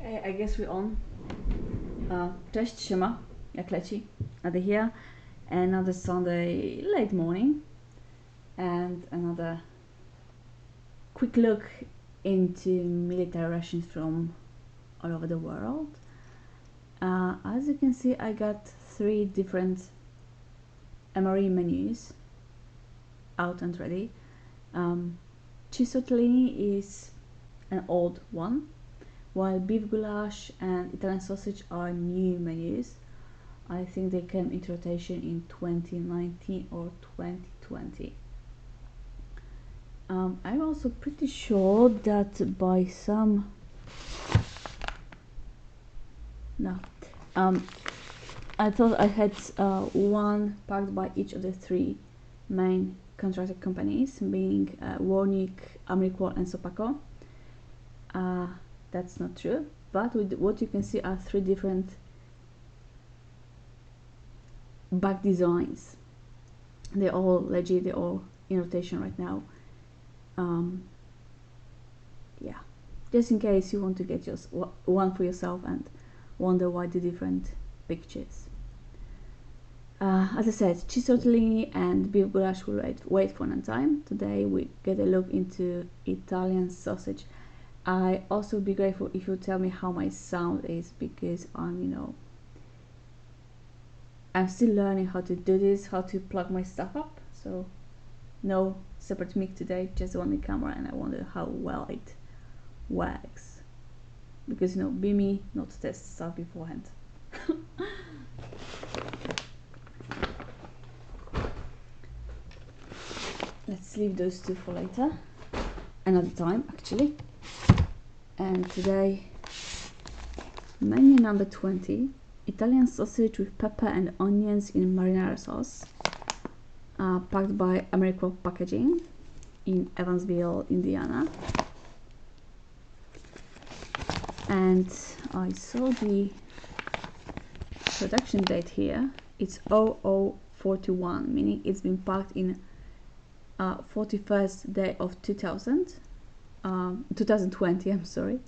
Okay, I guess we're on. Cześć, siema, jak leci? Another here, another Sunday late morning, and another quick look into military rations from all over the world. As you can see, I got 3 different MRE menus out and ready. Cheese tortellini is an old one, while beef goulash and Italian sausage are new menus. I think they came into rotation in 2019 or 2020. I'm also pretty sure that by some... No. I thought I had one packed by each of the 3 main contracted companies, being Warnick, Amriqual and Sopaco. That's not true, but what you can see are 3 different bag designs. They're all legit, they're all in rotation right now. Yeah, just in case you want to get one for yourself and wonder why the different pictures. As I said, cheese tortellini and beef goulash will wait for another time. Today we get a look into Italian sausage. I also be grateful if you tell me how my sound is, because I'm still learning how to do this, how to plug my stuff up. So no separate mic today, just one camera, and I wonder how well it works. Because be me, not test stuff beforehand. Let's leave those 2 for later, another time actually. And today, menu number 20, Italian sausage with pepper and onions in marinara sauce, packed by American Packaging in Evansville, Indiana. And I saw the production date here. It's 0041, meaning it's been packed in 41st day of 2020, I'm sorry.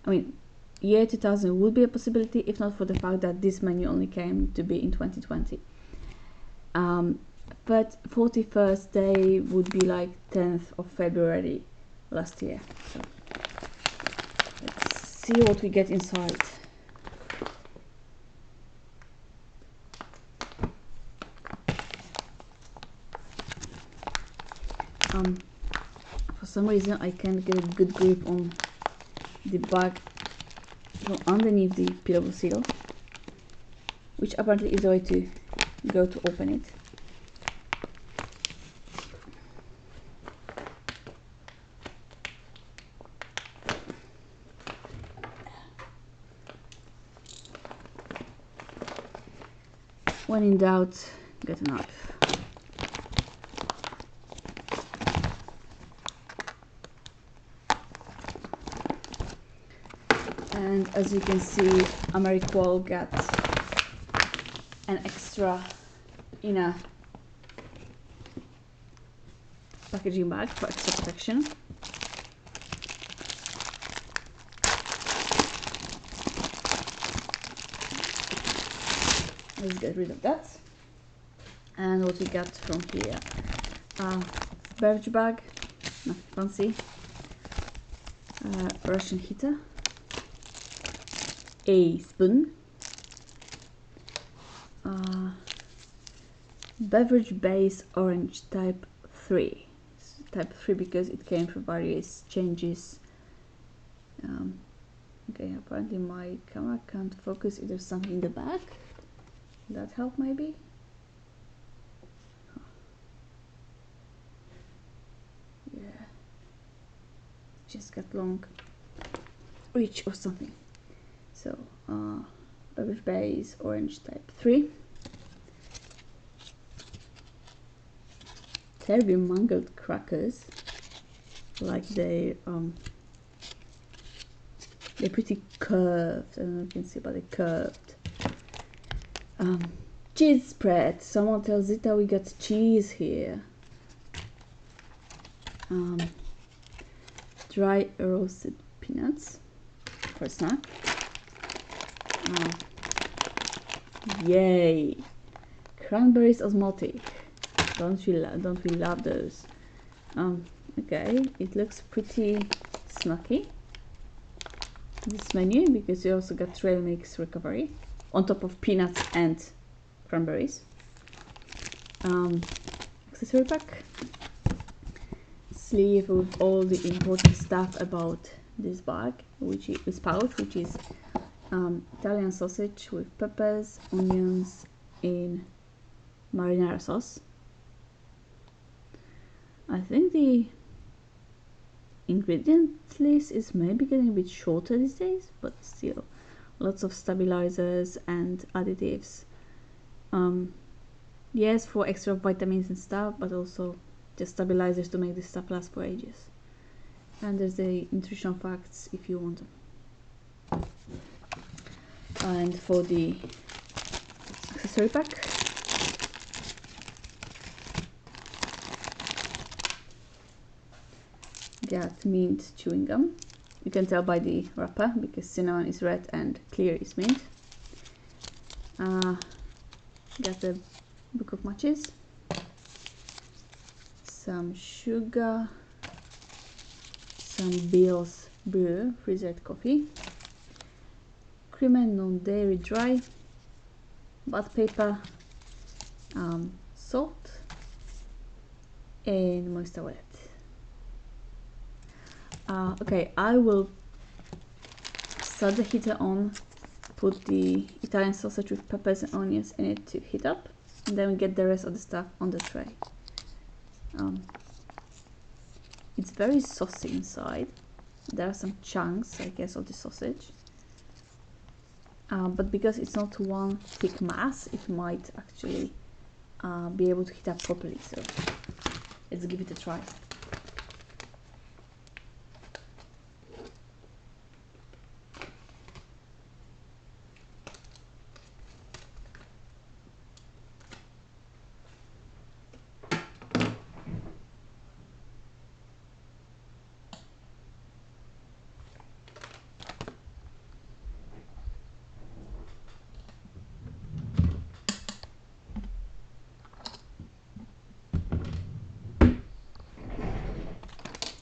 I mean, year 2000 would be a possibility if not for the fact that this menu only came to be in 2020. But 41st day would be like 10th of February last year. So let's see what we get inside. For some reason I can't get a good grip on the bag from underneath the peelable seal, which apparently is the way to go to open it. When in doubt, get a knife. And as you can see, Ameriqual got an extra inner packaging bag for extra protection. Let's get rid of that. And what we got from here, beverage bag, nothing fancy, Ration heater, a spoon, beverage base orange type 3. Type 3 because it came from various changes. Okay, apparently my camera can't focus if there's something in the back. That help maybe? Yeah, just got long reach or something. So beverage base orange type 3, terribly mangled crackers, like they're pretty curved. I don't know if you can see, but they're curved. Cheese spread. Someone tells Zita we got cheese here. Dry roasted peanuts, for a snack. Yay! Cranberries osmotic. Don't we love those? Okay, it looks pretty snacky, this menu, because you also got trail mix recovery on top of peanuts and cranberries. Accessory pack. Sleeve with all the important stuff about this bag, which is pouch, which is Italian sausage with peppers, onions in marinara sauce. I think the ingredient list is maybe getting a bit shorter these days, but still lots of stabilizers and additives. Yes, for extra vitamins and stuff, but also just stabilizers to make this stuff last for ages. And there's the nutrition facts if you want them. And for the accessory pack, got mint chewing gum. You can tell by the wrapper because cinnamon is red and clear is mint. Got a book of matches, some sugar, some Bill's Brew freezer coffee, cream and non-dairy dry, bath paper, salt, and moisture wallet. Okay, I will start the heater on, put the Italian sausage with peppers and onions in it to heat up, and then we get the rest of the stuff on the tray. It's very saucy inside. There are some chunks, I guess, of the sausage. But because it's not one thick mass, it might actually be able to heat up properly. So let's give it a try.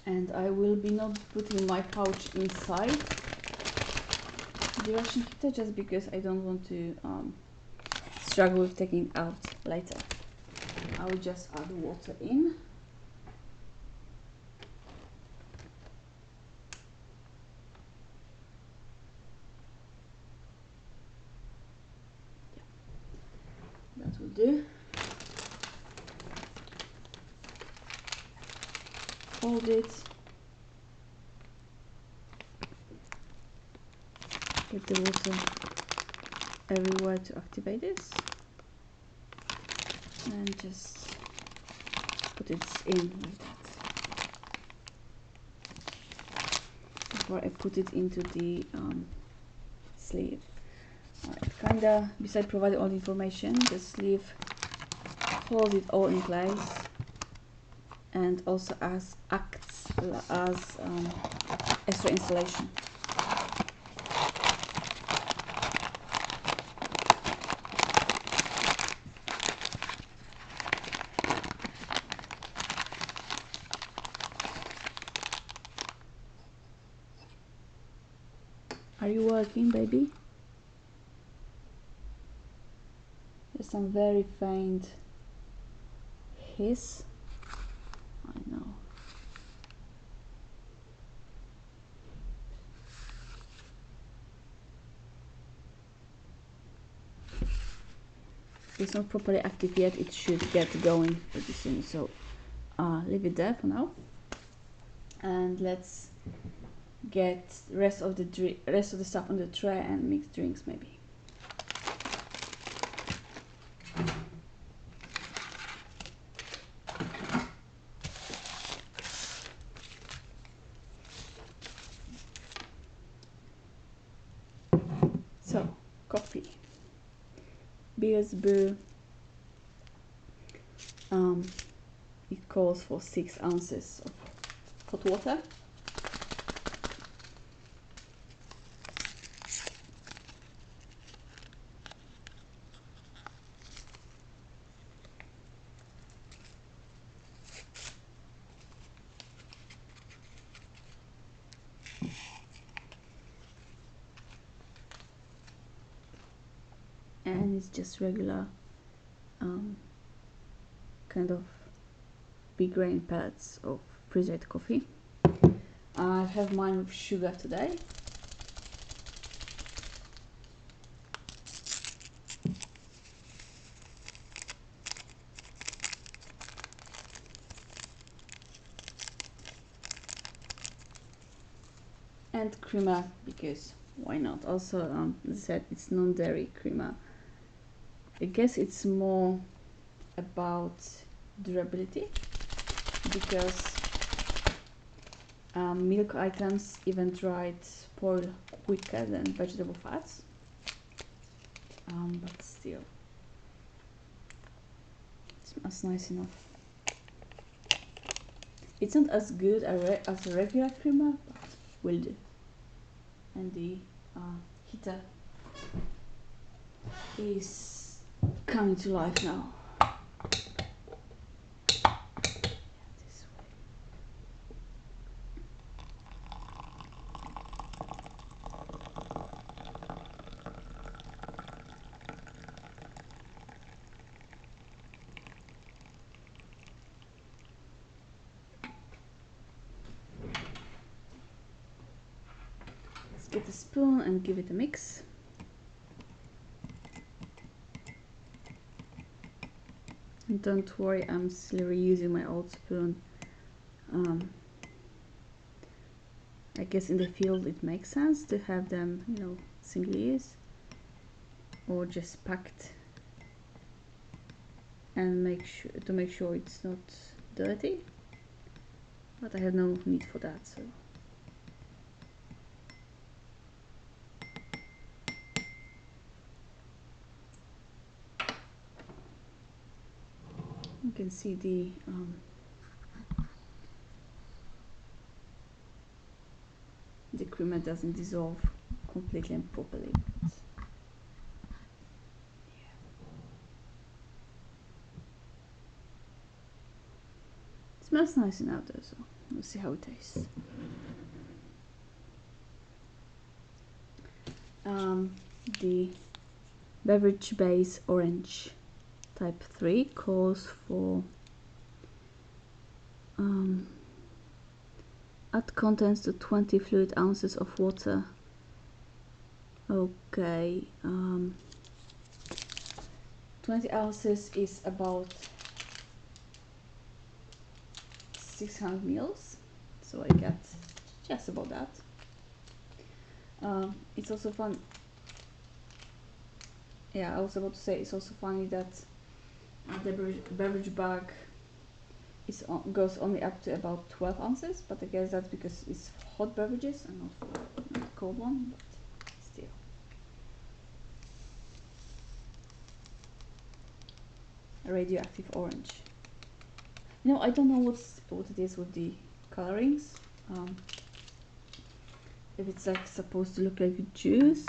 And I will be not putting my pouch inside the ration heater just because I don't want to struggle with taking it out later. I will just add water in. Yeah, that will do. Hold it. Get the water everywhere to activate this. And just put it in like that. Before I put it into the sleeve. Alright, kinda, besides providing all the information, the sleeve holds it all in place and also acts as extra insulation. Are you working, baby? There's some very faint hiss. I know. It's not properly active yet. It should get going pretty soon. So leave it there for now. And let's get rest of the stuff on the tray and mix drinks maybe. So coffee, Beer's Brew. It calls for 6 ounces of hot water. and it's just regular kind of big grain pellets of pre-dried coffee. I have mine with sugar today. And creamer, because why not? Also, as I said, it's non-dairy creamer. I guess it's more about durability, because milk items, even dried, spoil quicker than vegetable fats. But still, it smells nice enough. It's not as good as a regular creamer, but will do. And the heater is coming to life now. This way. Let's get a spoon and give it a mix. And don't worry, I'm still reusing my old spoon. I guess in the field it makes sense to have them, you know, single use or just packed, and make sure it's not dirty. But I have no need for that, so. You can see the creamer doesn't dissolve completely and properly. But yeah. It smells nice enough though, so we'll see how it tastes. The Beverage base orange type 3 calls for add contents to 20 fluid ounces of water. Okay, 20 ounces is about 600 mils, so I get just about that. It's also fun. Yeah, I was about to say it's also funny that the beverage bag goes only up to about 12 ounces, but I guess that's because it's hot beverages and not for cold one, but still. A radioactive orange. You know, I don't know what it is with the colorings. If it's like supposed to look like juice,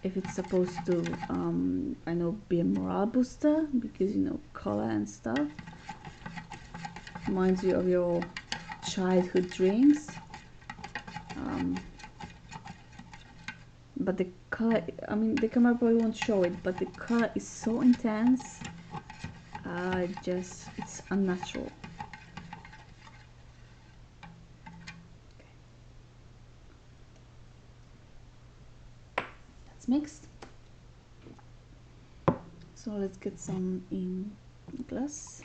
if it's supposed to, I know, be a morale booster because, you know, color and stuff. Reminds you of your childhood drinks. But the color, I mean, the camera probably won't show it, but the color is so intense. It's unnatural. Okay. That's mixed. So let's get some in glass.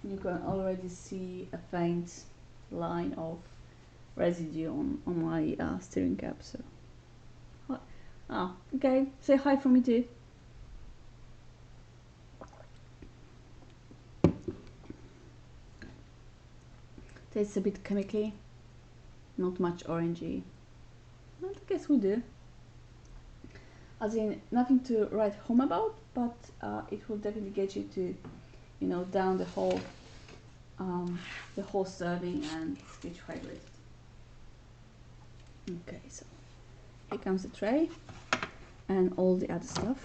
You can already see a faint line of residue on my steering cap. So, oh, okay. Say hi for me too. Tastes a bit chemically, not much orangey. But I guess we do. As in, nothing to write home about, but it will definitely get you to, you know, down the whole serving and get you hydrated. Okay, so here comes the tray and all the other stuff.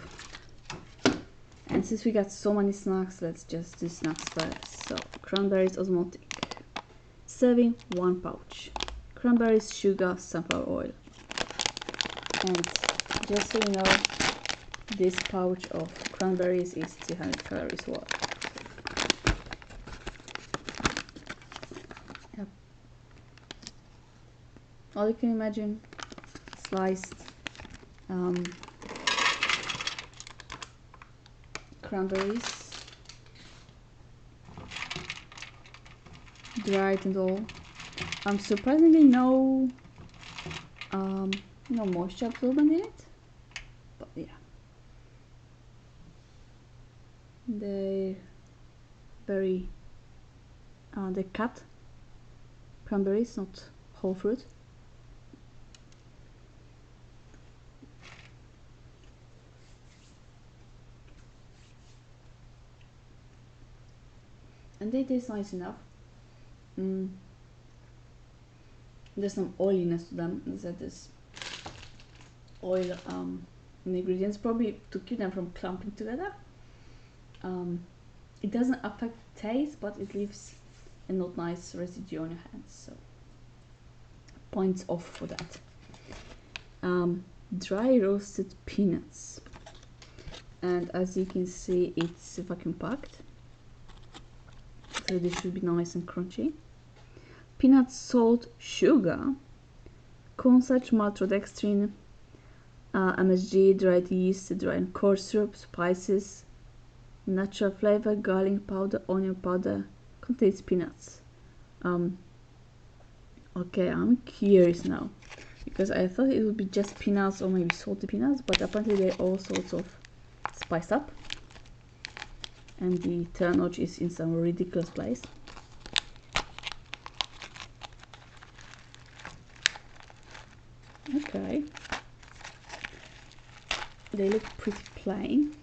And since we got so many snacks, let's just do snacks first. So cranberries osmotic, serving 1 pouch. cranberries, sugar, sunflower oil. And just so you know, this pouch of cranberries is 200 calories worth. Yep. All you can imagine, sliced cranberries, dried and all. Surprisingly no moisture absorbent in it, but yeah, they very they cut cranberries, not whole fruit. And they taste nice enough. There's some oiliness to them. That is oil in the ingredients, probably to keep them from clumping together. It doesn't affect taste, but it leaves a not nice residue on your hands. So points off for that. Dry roasted peanuts, and as you can see, it's vacuum packed, so this should be nice and crunchy. Peanuts, salt, sugar, cornstarch, maltodextrin, MSG, dried yeast, dried corn syrup, spices, natural flavor, garlic powder, onion powder, contains peanuts. Okay, I'm curious now, because I thought it would be just peanuts or maybe salty peanuts, but apparently they're all sorts of spiced up, and the turn notch is in some ridiculous place. Okay, they look pretty plain.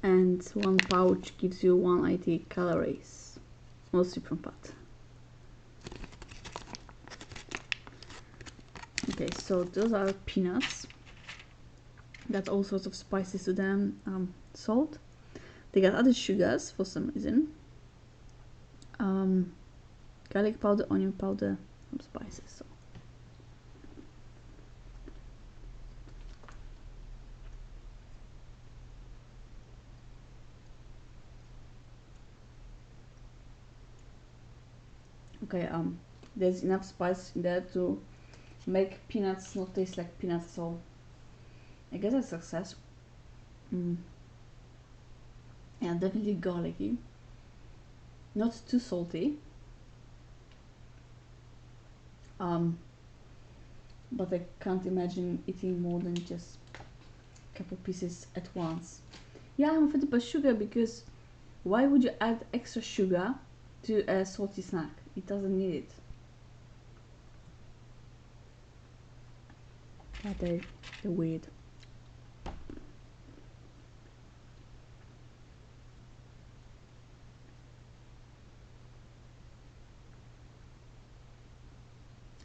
And one pouch gives you 180 calories, mostly from fat. Okay, so those are peanuts. Got all sorts of spices to them, salt. They got other sugars for some reason. Garlic powder, onion powder, some spices. So. Okay, there's enough spice in there to make peanuts not taste like peanuts at all. I guess that's a success. Yeah, definitely garlicky. Not too salty. But I can't imagine eating more than just a couple pieces at once. Yeah, I'm offended by sugar, because why would you add extra sugar to a salty snack? It doesn't need it. Yeah, they're weird.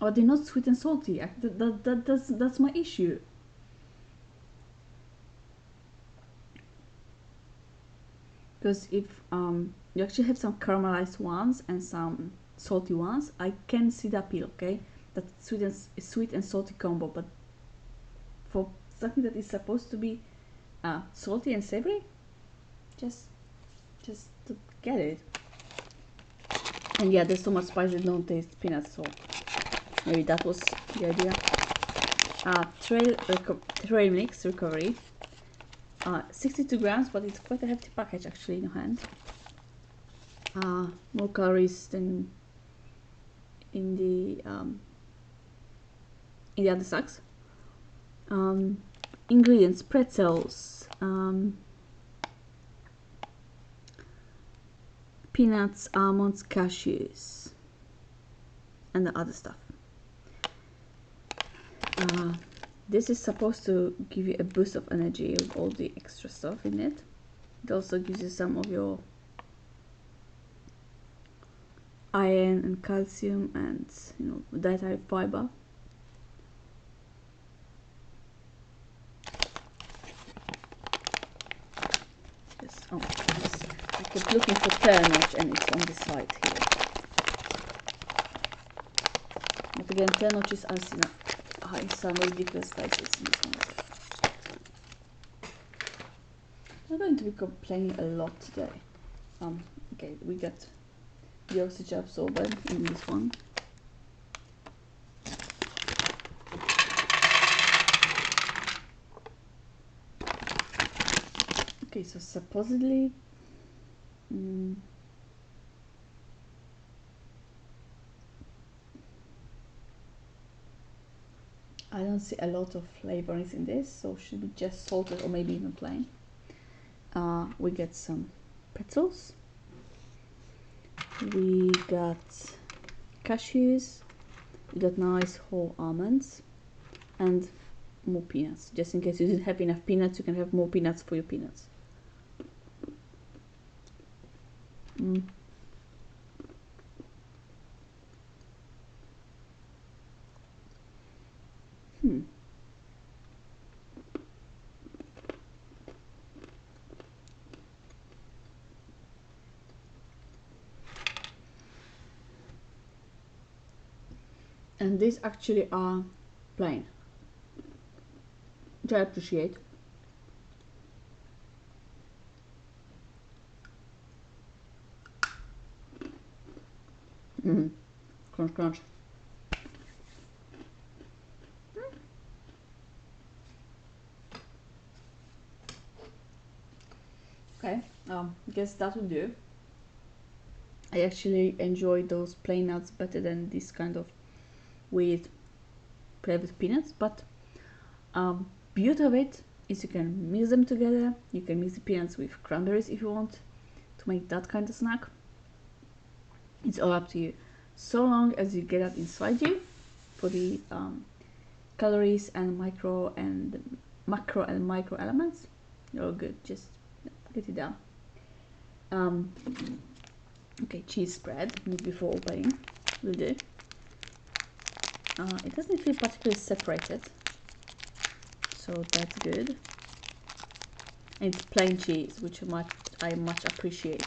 Or they're not sweet and salty. That's my issue. Because if you actually have some caramelized ones and some salty ones, I can see the appeal. Okay, that sweet and salty combo. But for something that is supposed to be salty and savory, just to get it. And yeah, there's so much spice that don't taste peanuts, so maybe that was the idea. Trail mix recovery. 62 grams, but it's quite a hefty package actually in your hand. More calories than in the other sacks. Ingredients: pretzels, peanuts, almonds, cashews, and the other stuff. This is supposed to give you a boost of energy with all the extra stuff in it. It also gives you some of your iron and calcium and, you know, dietary fiber. this? Oh, yes. I kept looking for turnage and it's on the side here. But again, turnages are seen in some ridiculous places in this one. I'm going to be complaining a lot today. Okay, we got the oxygen absorber in this one. Okay, so supposedly I don't see a lot of flavorings in this, so should be just salted or maybe even plain. We get some pretzels. We got cashews. We got nice whole almonds and more peanuts. Just in case you didn't have enough peanuts, you can have more peanuts for your peanuts. And these actually are plain, which I appreciate. Crunch, crunch. Okay, guess that will do. I actually enjoy those plain nuts better than this kind of with flavored peanuts, but beauty of it is you can mix them together. You can mix the peanuts with cranberries if you want to make that kind of snack. It's all up to you, so long as you get that inside you for the calories and macro and micro elements. You're all good. Just get it down. Okay, cheese spread before opening will do. It doesn't feel particularly separated, so that's good. And it's plain cheese, which I much appreciate.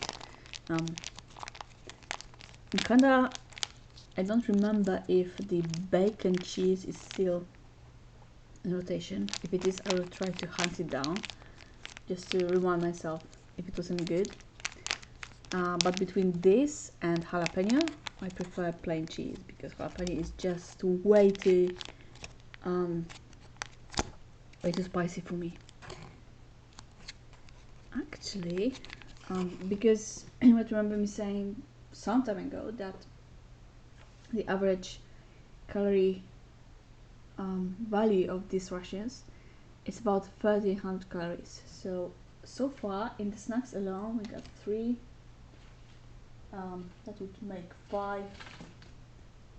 I don't remember if the bacon cheese is still in rotation. If it is, I will try to hunt it down just to remind myself if it wasn't good. But between this and jalapeno, I prefer plain cheese because jalapeno is just way too spicy for me. Actually, because you might remember me saying some time ago that the average calorie value of these rations is about 1300 calories. So far in the snacks alone, we got 3. That would make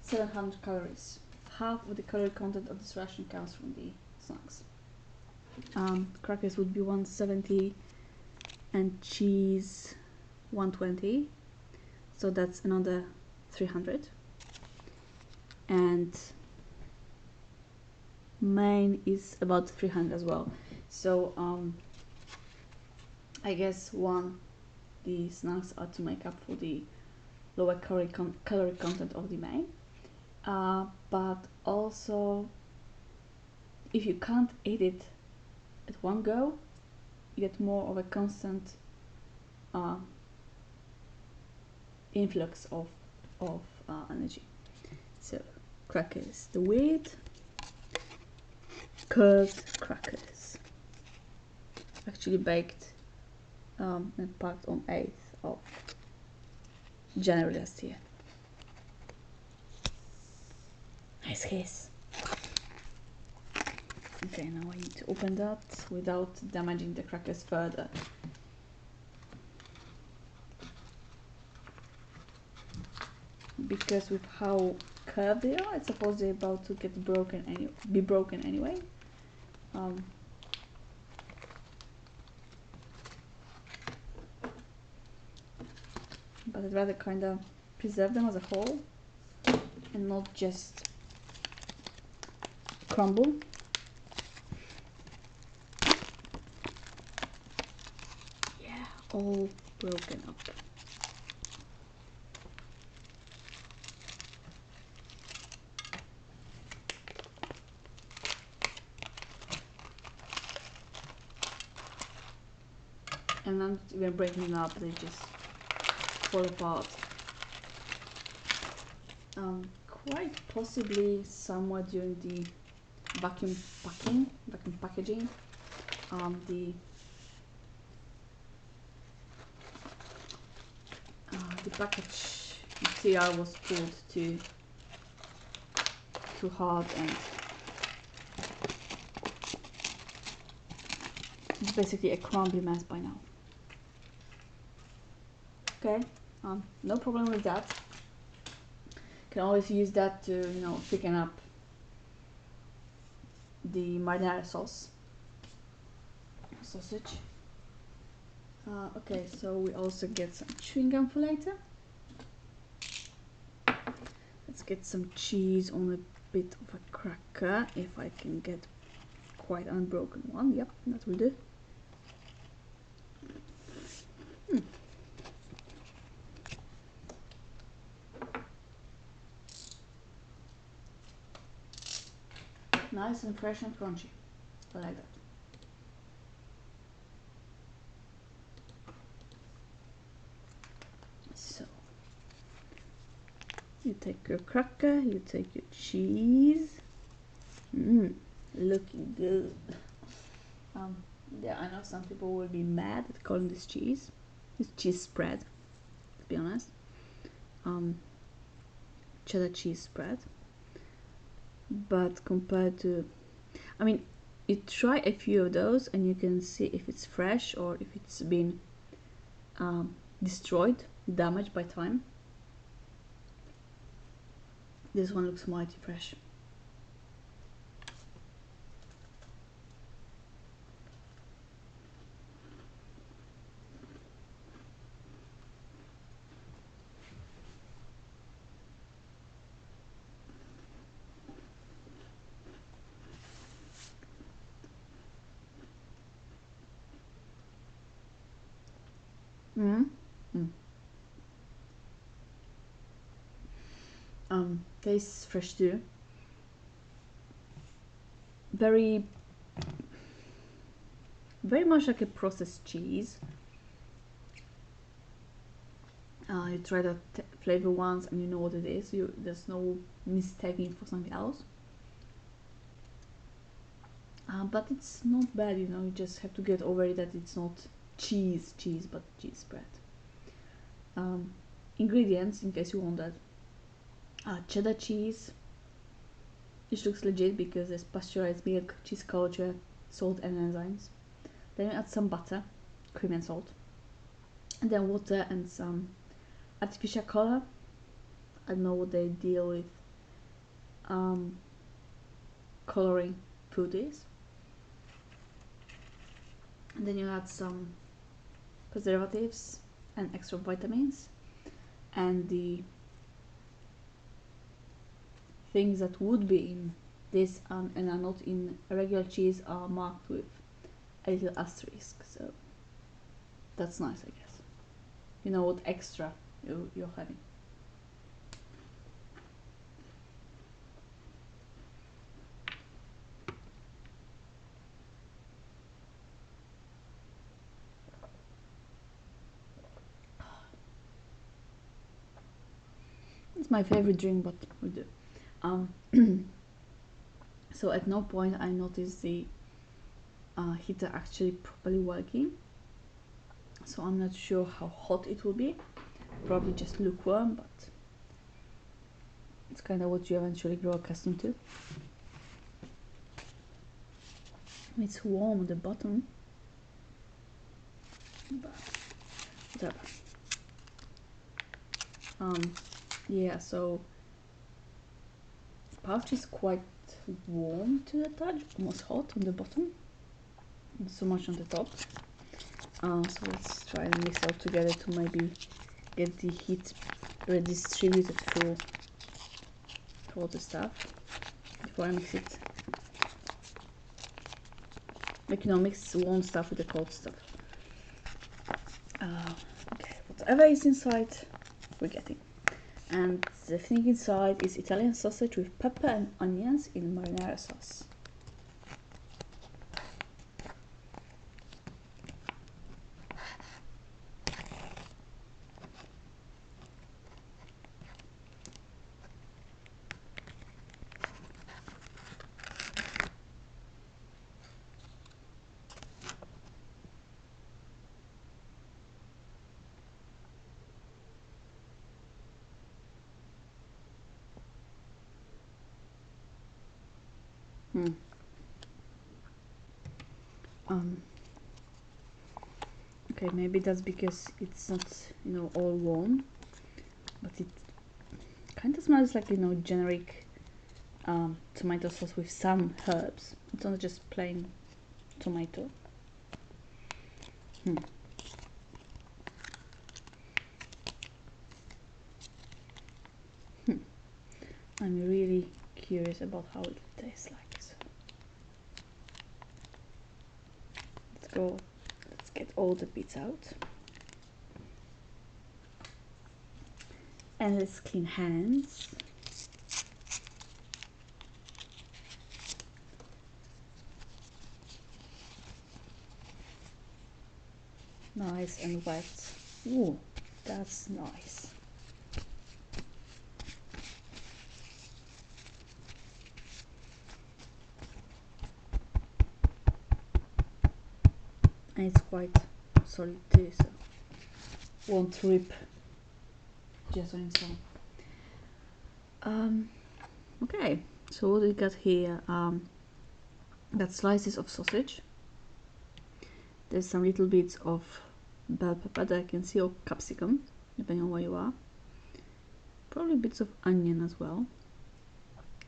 700 calories. Half of the calorie content of this ration comes from the snacks. Crackers would be 170 and cheese 120, so that's another 300. And main is about 300 as well. So I guess the snacks are to make up for the lower calorie content of the main, but also if you can't eat it at one go, you get more of a constant influx of energy. So crackers, the wheat curved crackers, actually baked and packed on 8th of January last year. Nice hiss. Okay, now I need to open that without damaging the crackers further. Because with how curved they are, I suppose they're about to get be broken anyway. But I'd rather kind of preserve them as a whole and not just crumble. Yeah. all broken up. And then we're breaking them up, they just fall apart. Quite possibly somewhat during the vacuum packaging, the package material was pulled too hard, and it's basically a crumbly mess by now. Okay, no problem with that. Can always use that to, you know, thicken up the marinara sausage. Okay, so we also get some chewing gum for later. Let's get some cheese on a bit of a cracker, if I can get quite unbroken one. Yep, that will do. Nice and fresh and crunchy. I like that. So, you take your cracker, you take your cheese. Looking good. Yeah, I know some people will be mad at calling this cheese. It's cheese spread, to be honest. Cheddar cheese spread. But compared to, I mean, you try a few of those and you can see if it's fresh or if it's been destroyed, damaged by time. This one looks mighty fresh. Tastes fresh too. Very much like a processed cheese. You try the flavor once and you know what it is. There's no mistaking for something else. But it's not bad, you know. You just have to get over it that it's not cheese, but cheese spread. Ingredients, in case you want that: cheddar cheese, which looks legit because there's pasteurized milk, cheese culture, salt and enzymes. Then you add some butter, cream and salt, and then water and some artificial color. I don't know what they deal with coloring food is. And then you add some preservatives and extra vitamins, and the things that would be in this and are not in regular cheese are marked with a little asterisk, so that's nice, I guess. You know what extra you're having. It's my favorite drink, but we do. So at no point I noticed the heater actually properly working, so I'm not sure how hot it will be. Probably just lukewarm, but it's kind of what you eventually grow accustomed to. It's warm at the bottom, but whatever. Yeah, so pouch is quite warm to the touch, almost hot on the bottom, not so much on the top. So let's try and mix it all together to maybe get the heat redistributed through all the stuff before I mix it. Like, you know, mix warm stuff with the cold stuff. Okay, whatever is inside, we're getting. And the thing inside is Italian sausage with pepper and onions in marinara sauce. Okay, maybe that's because it's not, you know, all warm, but it kind of smells like, you know, generic tomato sauce with some herbs. It's not just plain tomato. I'm really curious about how it tastes like. So let's go. Let's get all the bits out. And let's clean hands. Nice and wet. Ooh, that's nice. And it's quite solid too, so won't rip just on its own. Okay, so what we got here? Got slices of sausage. There's some little bits of bell pepper that I can see, or capsicum, depending on where you are. Probably bits of onion as well.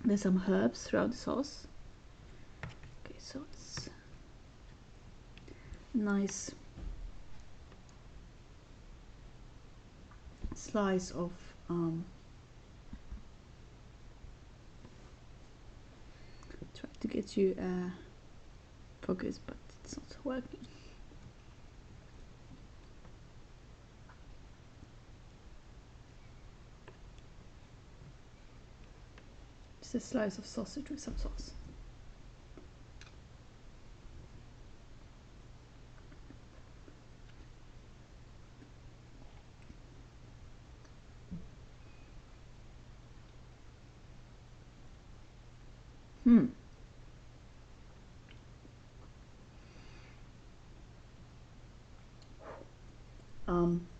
There's some herbs throughout the sauce. Okay, so it's a nice slice of try to get you focus, but it's not working. Just a slice of sausage with some sauce.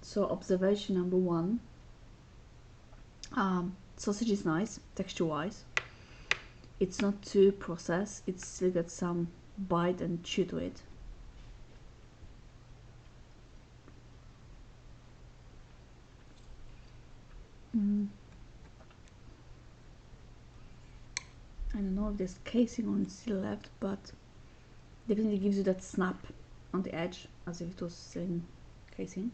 So observation number one, sausage is nice texture wise. It's not too processed, it's still got some bite and chew to it. I don't know if there's casing on it still left, but definitely gives you that snap on the edge as if it was in casing.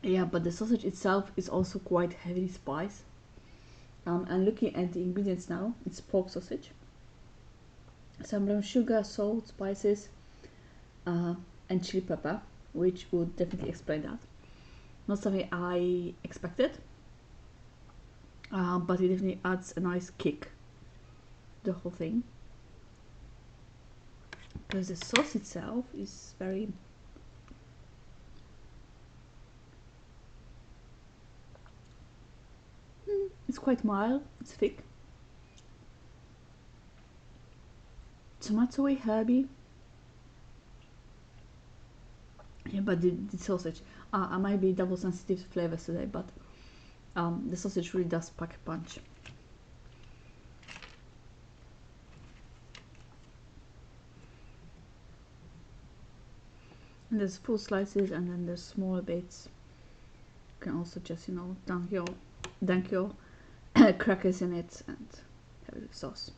Yeah, but the sausage itself is also quite heavily spiced. And looking at the ingredients now, it's pork sausage, some brown sugar, salt, spices, and chili pepper, which would definitely explain that. Not something I expected, but it definitely adds a nice kick to the whole thing. Because the sauce itself is very it's quite mild, it's thick, tomatoey, herby. Yeah, but the sausage, I might be double sensitive to flavors today, but the sausage really does pack a punch. And there's full slices, and then there's smaller bits. You can also just, you know, dunk your crackers in it and have the sauce.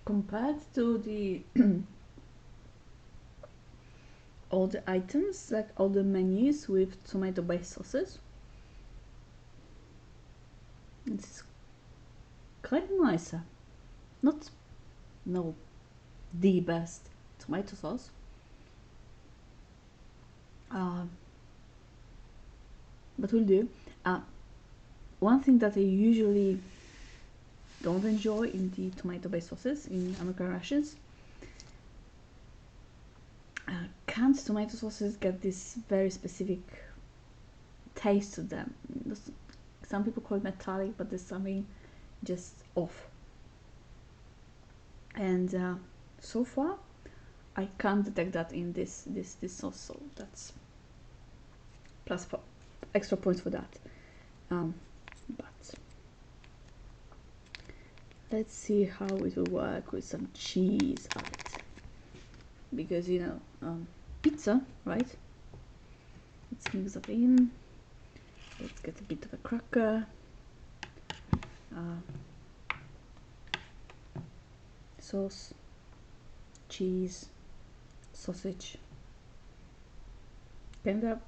Compared to the all the items, like all the menus with tomato-based sauces, it's kind of nicer. Not the best tomato sauce. But will do. One thing that I usually don't enjoy in the tomato-based sauces in American rations, canned tomato sauces get this very specific taste to them. Some people call it metallic, but there's something just off. And so far, I can't detect that in this sauce, so that's plus extra points for that. But let's see how it will work with some cheese on it, because pizza, right? Let's mix that in. Let's get a bit of a cracker, sauce, cheese, sausage, kind of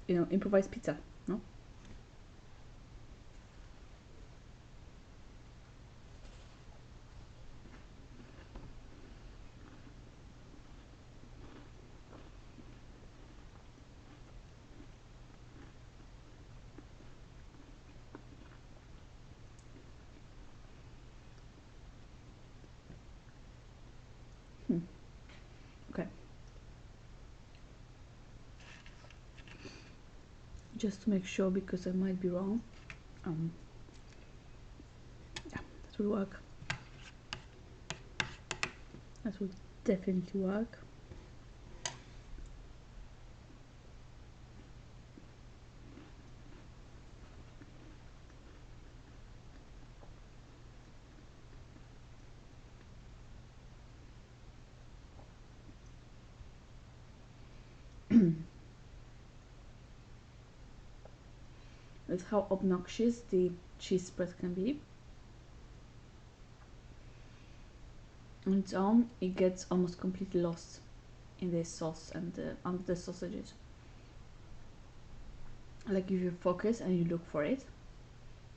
improvised pizza, no? Okay. Just to make sure, because I might be wrong. Yeah, that will work. That will definitely work. With how obnoxious the cheese spread can be. On its own, it gets almost completely lost in this sauce and under the sausages. Like if you focus and you look for it,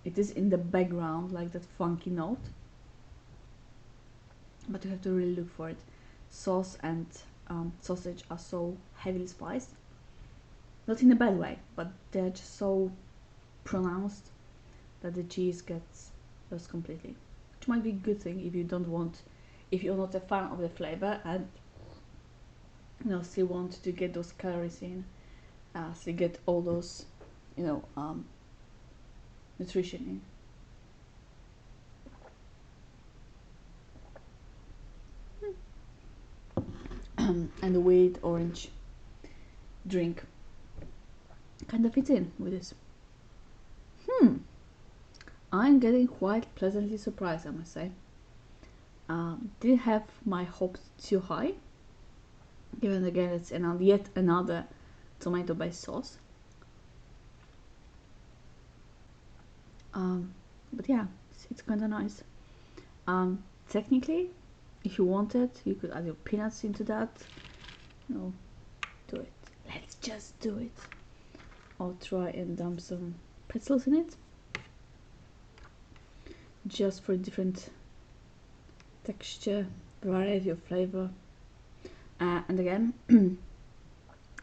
it is in the background, like that funky note. But you have to really look for it. Sauce and sausage are so heavily spiced. Not in a bad way, but they're just so pronounced that the cheese gets lost completely. Which might be a good thing if you're not a fan of the flavor and still want to get those calories in, so you get all those nutrition in. And the weird orange drink kind of fits in with this. I'm getting quite pleasantly surprised, I must say. Didn't have my hopes too high, given again it's yet another tomato-based sauce. But yeah, it's kind of nice. Technically, if you wanted, you could add your peanuts into that. No, do it. Let's just do it. I'll try and dump some pretzels in it, just for a different texture, variety of flavor. And again,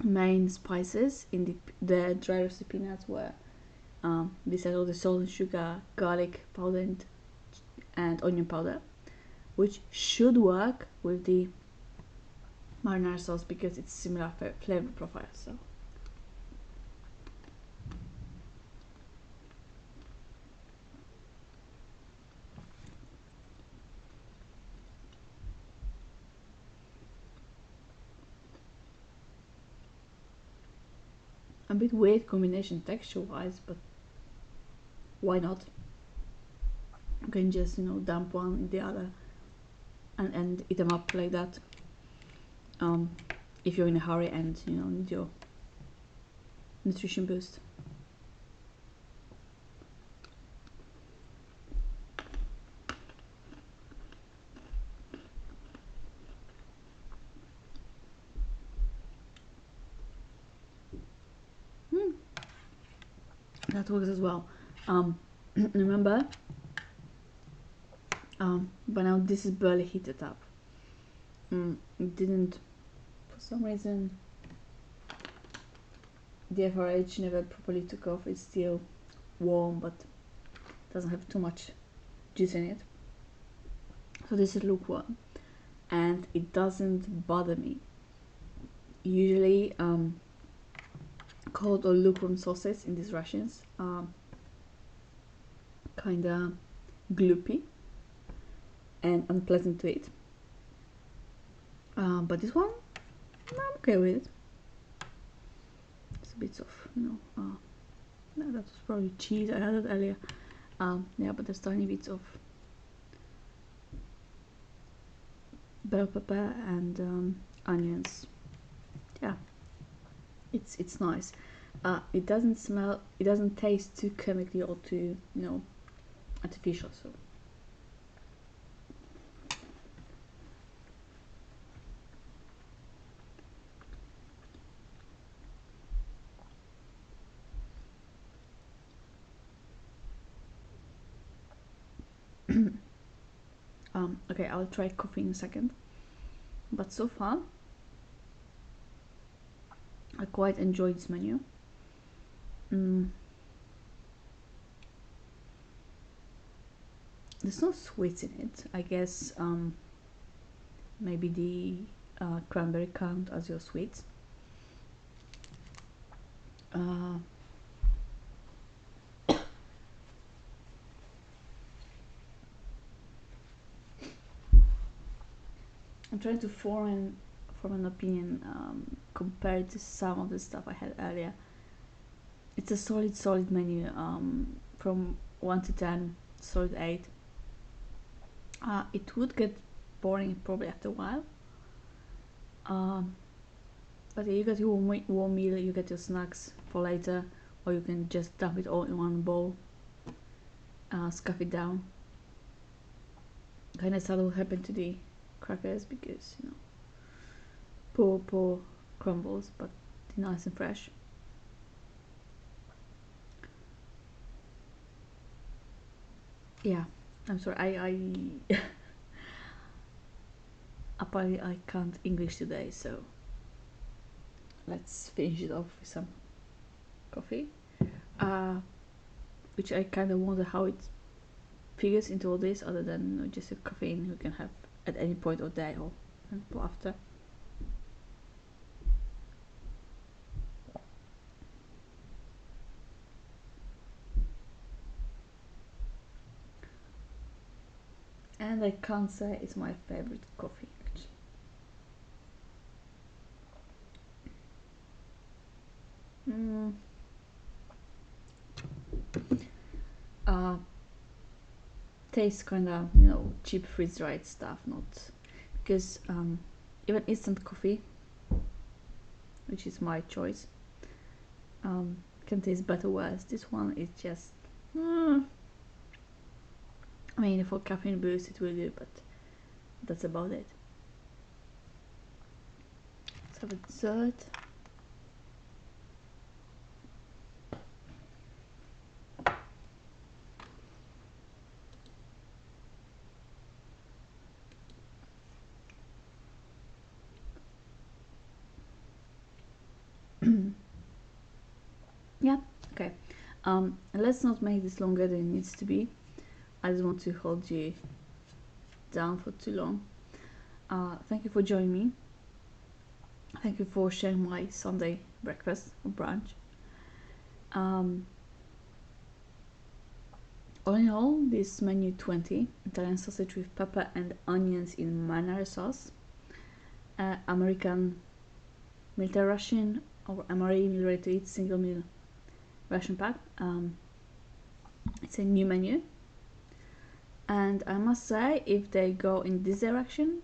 main spices in the dry roasted peanuts were besides all the salt and sugar, garlic powder and onion powder, which should work with the marinara sauce because it's similar flavor profile. So bit weird combination texture wise, but why not? You can just, you know, dump one in the other and eat them up like that. If you're in a hurry and, you know, need your nutrition boost. That works as well. Remember, but now this is barely heated up. It didn't, for some reason, the FRH never properly took off. It's still warm, but doesn't have too much juice in it. So this is lukewarm, and it doesn't bother me. Usually, cold or lukewarm sauces in these rations are kinda gloopy and unpleasant to eat. But this one, I'm okay with it. It's a bit of, you know, no, that was probably cheese, I had it earlier. Yeah, but there's tiny bits of bell pepper and onions. Yeah, it's nice. It doesn't smell, it doesn't taste too chemically or too, you know, artificial. So okay, I'll try coffee in a second, but so far I quite enjoy this menu. There's no sweets in it. I guess maybe the cranberry count as your sweets. I'm trying to form an opinion compared to some of the stuff I had earlier. It's a solid menu, from 1 to 10, solid 8. It would get boring probably after a while, but you get your warm meal, you get your snacks for later, or you can just dump it all in one bowl, scuff it down. Kinda sad what happened to the crackers, because, you know, poor crumbles, but they're nice and fresh. Yeah, I'm sorry, I apparently I can't English today, so let's finish it off with some coffee, which I kind of wonder how it figures into all this, other than, you know, just a caffeine you can have at any point of day or after. And I can't say it's my favorite coffee, actually. Tastes kind of, you know, cheap freeze-dried stuff, not because even instant coffee, which is my choice, can taste better. Worse, this one is just. I mean, for caffeine boost it will do, but that's about it. Let's have a dessert. Yeah, okay. Let's not make this longer than it needs to be. I don't want to hold you down for too long. Thank you for joining me. Thank you for sharing my Sunday breakfast or brunch. All in all, this menu 20, Italian sausage with pepper and onions in marinara sauce, American military Ration, or MRE, meal ready to eat single meal ration pack. It's a new menu, and I must say, if they go in this direction,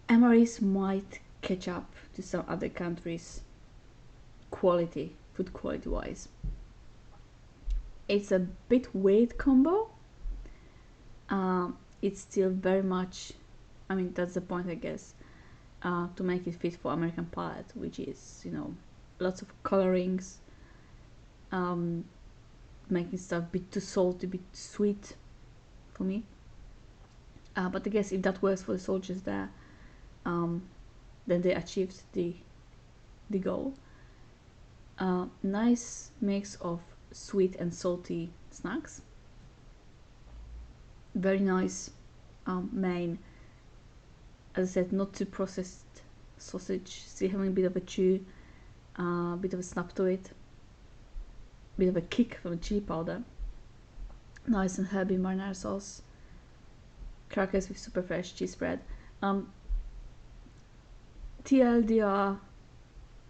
MREs might catch up to some other countries food quality wise. It's a bit weird combo. It's still very much, I mean, that's the point, I guess, to make it fit for American palate, which is, lots of colorings, making stuff a bit too salty, a bit too sweet for me. But I guess if that works for the soldiers there, then they achieved the goal. Nice mix of sweet and salty snacks. Very nice main. As I said, not too processed sausage, still having a bit of a chew, bit of a snap to it, bit of a kick from the chili powder. Nice and herby marinara sauce. Crackers with super fresh cheese spread. TLDR,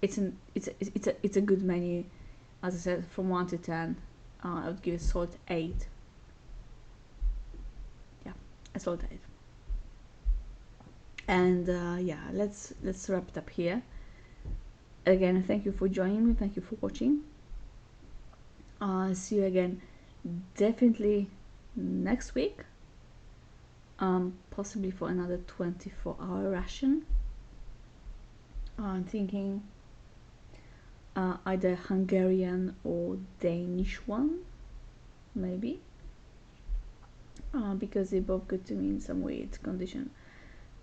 it's a good menu. As I said, from 1 to 10, I would give it a solid 8. Yeah, a solid 8. And yeah, let's wrap it up here. Again, thank you for joining me. Thank you for watching. See you again, definitely next week. Possibly for another 24-hour ration. I'm thinking either Hungarian or Danish one, maybe, because they both good to me in some weird condition.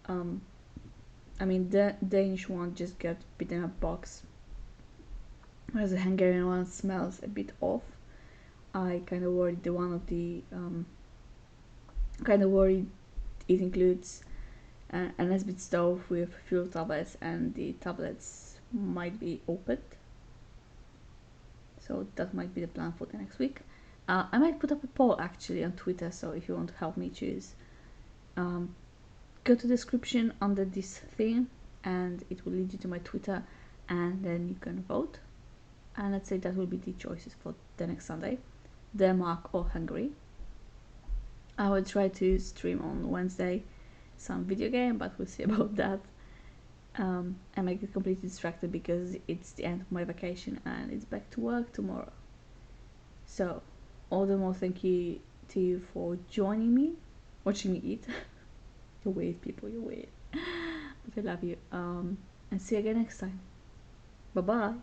I mean, the Danish one just got put in a box, whereas the Hungarian one smells a bit off. I kind of worried it includes an SB stove with fuel tablets, and the tablets might be opened. So that might be the plan for the next week. I might put up a poll actually on Twitter, so if you want to help me choose, go to the description under this thing and it will lead you to my Twitter, and then you can vote. And let's say that will be the choices for the next Sunday, Denmark or Hungary. I will try to stream on Wednesday some video game, but we'll see about that. I might get completely distracted because it's the end of my vacation and it's back to work tomorrow. So, all the more thank you to you for joining me, watching me eat. You're weird, people, you're weird. But I love you. And see you again next time. Bye bye.